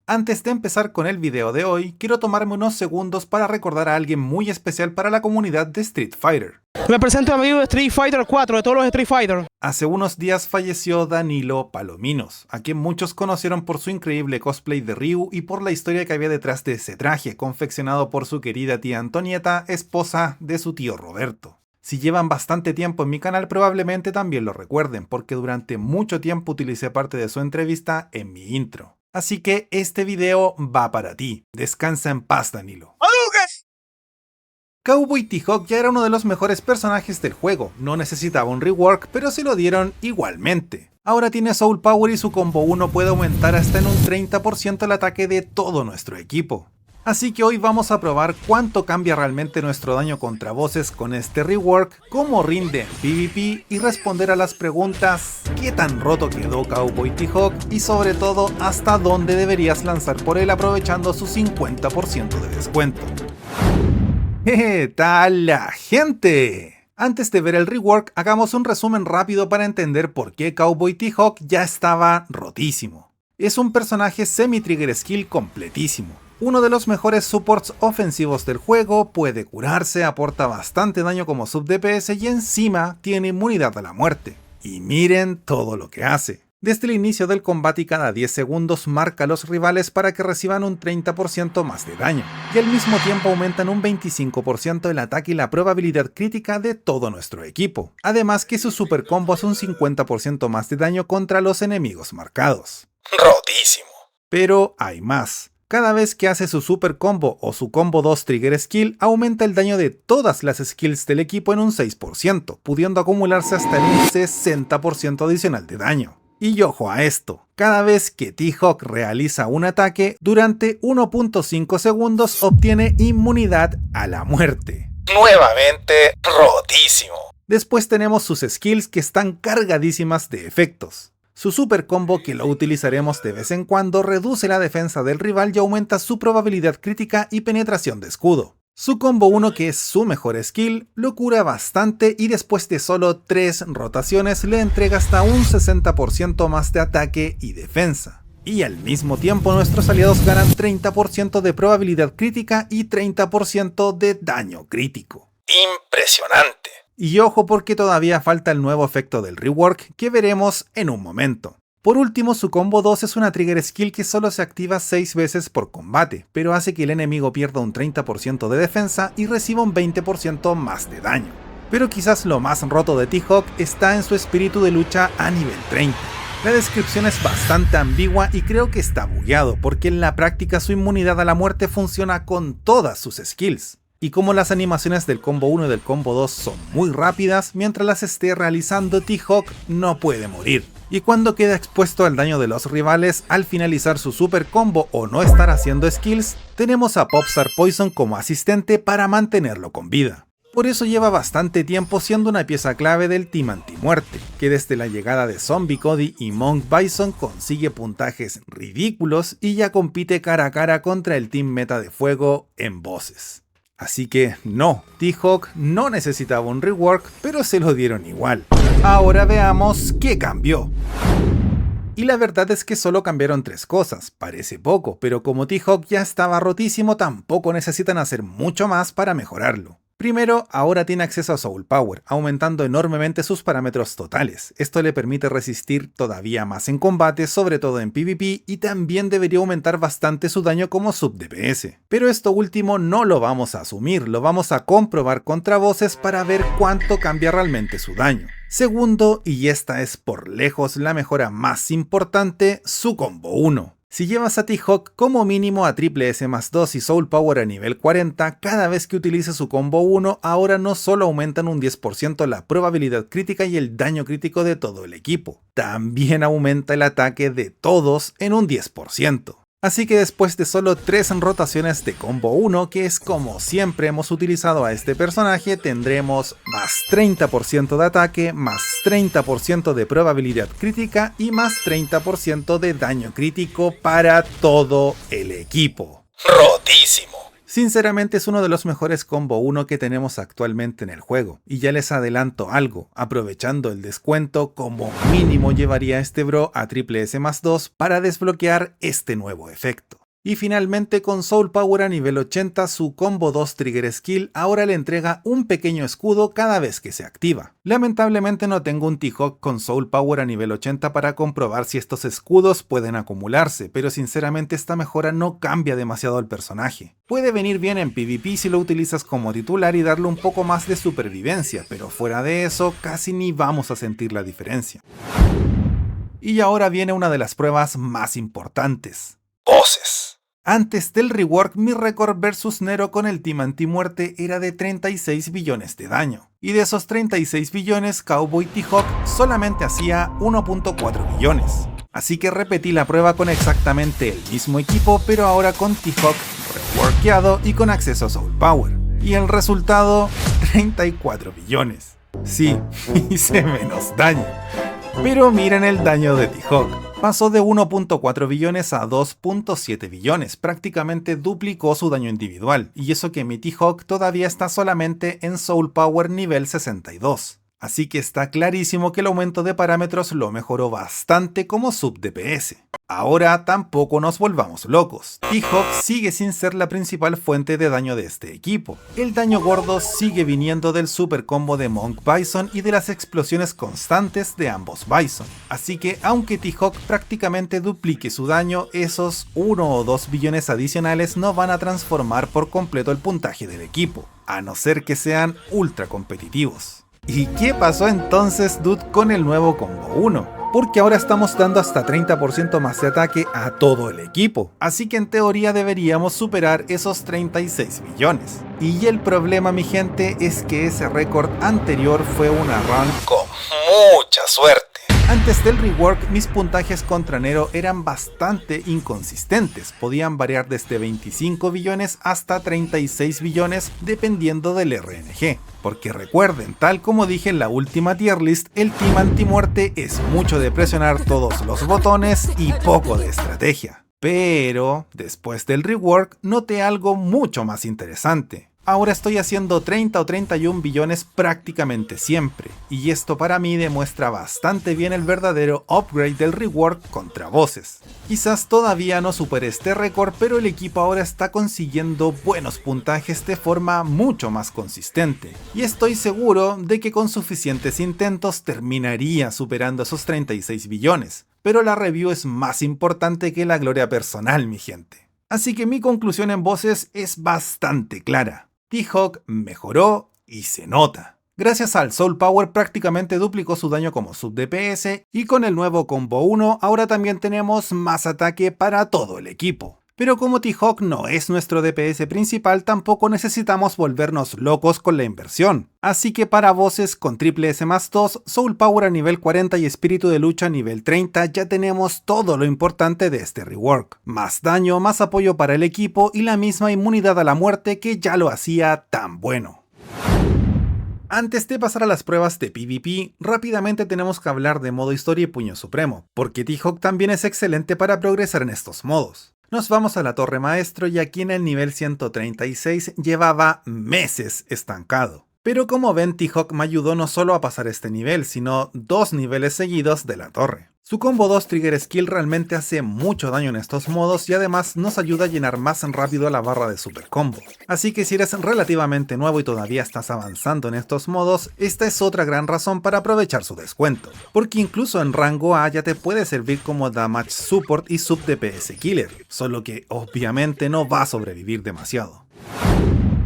Antes de empezar con el video de hoy, quiero tomarme unos segundos para recordar a alguien muy especial para la comunidad de Street Fighter. Me presento a mi amigo de Street Fighter 4, de todos los Street Fighter. Hace unos días falleció Danilo Palominos, a quien muchos conocieron por su increíble cosplay de Ryu y por la historia que había detrás de ese traje, confeccionado por su querida tía Antonieta, esposa de su tío Roberto. Si llevan bastante tiempo en mi canal probablemente también lo recuerden, porque durante mucho tiempo utilicé parte de su entrevista en mi intro. Así que este video va para ti. Descansa en paz, Danilo. Cowboy T-Hawk ya era uno de los mejores personajes del juego, no necesitaba un rework, pero se lo dieron igualmente. Ahora tiene Soul Power y su combo 1 puede aumentar hasta en un 30% el ataque de todo nuestro equipo. Así que hoy vamos a probar cuánto cambia realmente nuestro daño contra bosses con este rework, cómo rinde en PvP y responder a las preguntas ¿qué tan roto quedó Cowboy T-Hawk? Y sobre todo hasta dónde deberías lanzar por él aprovechando su 50% de descuento. ¿Qué tal la gente? Antes de ver el rework, hagamos un resumen rápido para entender por qué Cowboy T-Hawk ya estaba rotísimo. Es un personaje semi-trigger skill completísimo. Uno de los mejores supports ofensivos del juego, puede curarse, aporta bastante daño como sub DPS y encima tiene inmunidad a la muerte. Y miren todo lo que hace. Desde el inicio del combate y cada 10 segundos marca a los rivales para que reciban un 30% más de daño, y al mismo tiempo aumentan un 25% el ataque y la probabilidad crítica de todo nuestro equipo. Además que su super combo hace un 50% más de daño contra los enemigos marcados. Rotísimo. Pero hay más. Cada vez que hace su super combo o su combo 2 trigger skill, aumenta el daño de todas las skills del equipo en un 6%, pudiendo acumularse hasta en un 60% adicional de daño. Y ojo a esto, cada vez que T-Hawk realiza un ataque, durante 1.5 segundos obtiene inmunidad a la muerte. Nuevamente rotísimo. Después tenemos sus skills que están cargadísimas de efectos. Su super combo, que lo utilizaremos de vez en cuando, reduce la defensa del rival y aumenta su probabilidad crítica y penetración de escudo. Su combo 1, que es su mejor skill, lo cura bastante y después de solo 3 rotaciones le entrega hasta un 60% más de ataque y defensa. Y al mismo tiempo nuestros aliados ganan 30% de probabilidad crítica y 30% de daño crítico. ¡Impresionante! Y ojo porque todavía falta el nuevo efecto del rework que veremos en un momento. Por último, su combo 2 es una trigger skill que solo se activa 6 veces por combate, pero hace que el enemigo pierda un 30% de defensa y reciba un 20% más de daño. Pero quizás lo más roto de T-Hawk está en su espíritu de lucha a nivel 30. La descripción es bastante ambigua y creo que está bugueado, porque en la práctica su inmunidad a la muerte funciona con todas sus skills. Y como las animaciones del combo 1 y del combo 2 son muy rápidas, mientras las esté realizando T-Hawk no puede morir. Y cuando queda expuesto al daño de los rivales, al finalizar su super combo o no estar haciendo skills, tenemos a Popstar Poison como asistente para mantenerlo con vida. Por eso lleva bastante tiempo siendo una pieza clave del team antimuerte, que desde la llegada de Zombie Cody y Monk Bison consigue puntajes ridículos y ya compite cara a cara contra el team meta de fuego en bosses. Así que no, T-Hawk no necesitaba un rework, pero se lo dieron igual. Ahora veamos qué cambió. Y la verdad es que solo cambiaron 3 cosas, parece poco, pero como T-Hawk ya estaba rotísimo, tampoco necesitan hacer mucho más para mejorarlo. Primero, ahora tiene acceso a Soul Power, aumentando enormemente sus parámetros totales. Esto le permite resistir todavía más en combate, sobre todo en PvP, y también debería aumentar bastante su daño como sub DPS. Pero esto último no lo vamos a asumir, lo vamos a comprobar contra bosses para ver cuánto cambia realmente su daño. Segundo, y esta es por lejos la mejora más importante, su combo 1. Si llevas a T-Hawk como mínimo a triple S+2 y Soul Power a nivel 40, cada vez que utilice su combo 1, ahora no solo aumentan un 10% la probabilidad crítica y el daño crítico de todo el equipo, también aumenta el ataque de todos en un 10%. Así que después de solo 3 rotaciones de combo 1, que es como siempre hemos utilizado a este personaje, tendremos más 30% de ataque, más 30% de probabilidad crítica y más 30% de daño crítico para todo el equipo. ¡Rotísimo! Sinceramente es uno de los mejores combo 1 que tenemos actualmente en el juego, y ya les adelanto algo, aprovechando el descuento, como mínimo llevaría a este bro a triple S más 2 para desbloquear este nuevo efecto. Y finalmente con Soul Power a nivel 80 su combo 2 Trigger Skill ahora le entrega un pequeño escudo cada vez que se activa. Lamentablemente no tengo un T-Hawk con Soul Power a nivel 80 para comprobar si estos escudos pueden acumularse, pero sinceramente esta mejora no cambia demasiado al personaje. Puede venir bien en PvP si lo utilizas como titular y darle un poco más de supervivencia, pero fuera de eso casi ni vamos a sentir la diferencia. Y ahora viene una de las pruebas más importantes. Voces. Antes del rework, mi récord versus Nero con el team antimuerte era de 36 billones de daño. Y de esos 36 billones, Cowboy T-Hawk solamente hacía 1.4 billones. Así que repetí la prueba con exactamente el mismo equipo, pero ahora con T-Hawk reworkeado y con acceso a Soul Power. Y el resultado, 34 billones. Sí, hice menos daño. Pero miren el daño de T-Hawk. Pasó de 1.4 billones a 2.7 billones, prácticamente duplicó su daño individual, y eso que mi T-Hawk todavía está solamente en Soul Power nivel 62. Así que está clarísimo que el aumento de parámetros lo mejoró bastante como sub DPS. Ahora tampoco nos volvamos locos, T-Hawk sigue sin ser la principal fuente de daño de este equipo. El daño gordo sigue viniendo del super combo de Monk Bison y de las explosiones constantes de ambos Bison. Así que aunque T-Hawk prácticamente duplique su daño, esos 1 o 2 billones adicionales no van a transformar por completo el puntaje del equipo, a no ser que sean ultra competitivos. ¿Y qué pasó entonces, dude, con el nuevo combo 1? Porque ahora estamos dando hasta 30% más de ataque a todo el equipo, así que en teoría deberíamos superar esos 36 billones. Y el problema, mi gente, es que ese récord anterior fue una run con mucha suerte. Antes del rework, mis puntajes contra Nero eran bastante inconsistentes, podían variar desde 25 billones hasta 36 billones dependiendo del RNG. Porque recuerden, tal como dije en la última tier list, el team antimuerte es mucho de presionar todos los botones y poco de estrategia. Pero, después del rework, noté algo mucho más interesante. Ahora estoy haciendo 30 o 31 billones prácticamente siempre, y esto para mí demuestra bastante bien el verdadero upgrade del rework contra bosses. Quizás todavía no supere este récord, pero el equipo ahora está consiguiendo buenos puntajes de forma mucho más consistente, y estoy seguro de que con suficientes intentos terminaría superando esos 36 billones, pero la review es más importante que la gloria personal, mi gente. Así que mi conclusión en bosses es bastante clara. T-Hawk mejoró y se nota. Gracias al Soul Power prácticamente duplicó su daño como sub DPS y con el nuevo combo 1 ahora también tenemos más ataque para todo el equipo. Pero como T-Hawk no es nuestro DPS principal, tampoco necesitamos volvernos locos con la inversión. Así que para bosses con triple S más 2, Soul Power a nivel 40 y espíritu de lucha a nivel 30 ya tenemos todo lo importante de este rework. Más daño, más apoyo para el equipo y la misma inmunidad a la muerte que ya lo hacía tan bueno. Antes de pasar a las pruebas de PvP, rápidamente tenemos que hablar de modo historia y puño supremo, porque T-Hawk también es excelente para progresar en estos modos. Nos vamos a la torre maestro y aquí en el nivel 136 llevaba meses estancado. Pero como ven, T-Hawk me ayudó no solo a pasar este nivel, sino 2 niveles seguidos de la torre. Su combo 2 Trigger Skill realmente hace mucho daño en estos modos y además nos ayuda a llenar más rápido la barra de super combo. Así que si eres relativamente nuevo y todavía estás avanzando en estos modos, esta es otra gran razón para aprovechar su descuento. Porque incluso en rango A ya te puede servir como damage support y sub DPS killer, solo que obviamente no va a sobrevivir demasiado.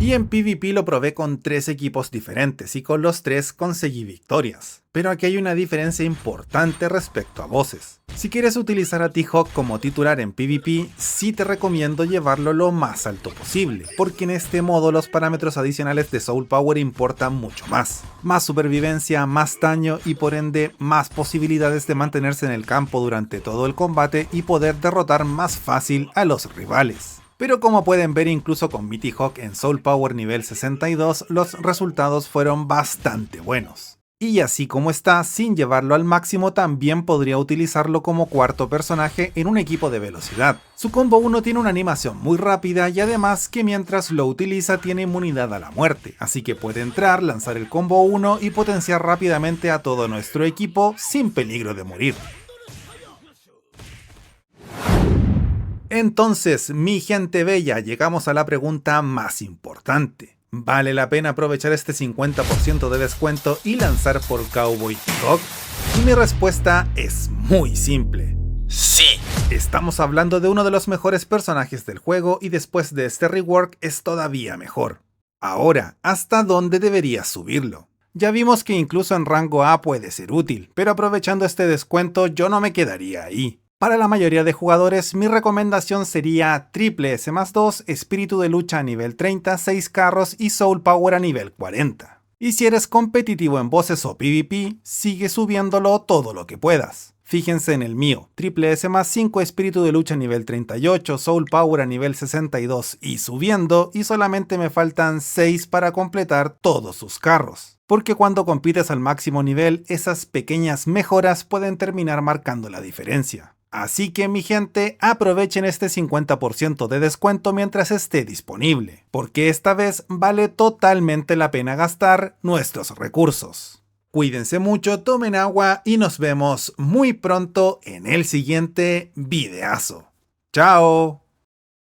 Y en PvP lo probé con 3 equipos diferentes y con los 3 conseguí victorias. Pero aquí hay una diferencia importante respecto a bosses. Si quieres utilizar a T-Hawk como titular en PvP, sí te recomiendo llevarlo lo más alto posible, porque en este modo los parámetros adicionales de Soul Power importan mucho más. Más supervivencia, más daño y por ende más posibilidades de mantenerse en el campo durante todo el combate y poder derrotar más fácil a los rivales. Pero como pueden ver, incluso con mi T-Hawk en Soul Power nivel 62, los resultados fueron bastante buenos. Y así como está, sin llevarlo al máximo, también podría utilizarlo como cuarto personaje en un equipo de velocidad. Su combo 1 tiene una animación muy rápida y además que mientras lo utiliza tiene inmunidad a la muerte, así que puede entrar, lanzar el combo 1 y potenciar rápidamente a todo nuestro equipo sin peligro de morir. Entonces, mi gente bella, llegamos a la pregunta más importante. ¿Vale la pena aprovechar este 50% de descuento y lanzar por Cowboy Bebop? Y mi respuesta es muy simple. ¡Sí! Estamos hablando de uno de los mejores personajes del juego y después de este rework es todavía mejor. Ahora, ¿hasta dónde deberías subirlo? Ya vimos que incluso en rango A puede ser útil, pero aprovechando este descuento yo no me quedaría ahí. Para la mayoría de jugadores, mi recomendación sería triple S+2, espíritu de lucha a nivel 30, 6 carros y soul power a nivel 40. Y si eres competitivo en bosses o PvP, sigue subiéndolo todo lo que puedas. Fíjense en el mío, triple S+5, espíritu de lucha a nivel 38, soul power a nivel 62 y subiendo, y solamente me faltan 6 para completar todos sus carros. Porque cuando compites al máximo nivel, esas pequeñas mejoras pueden terminar marcando la diferencia. Así que mi gente, aprovechen este 50% de descuento mientras esté disponible, porque esta vez vale totalmente la pena gastar nuestros recursos. Cuídense mucho, tomen agua y nos vemos muy pronto en el siguiente videazo. ¡Chao!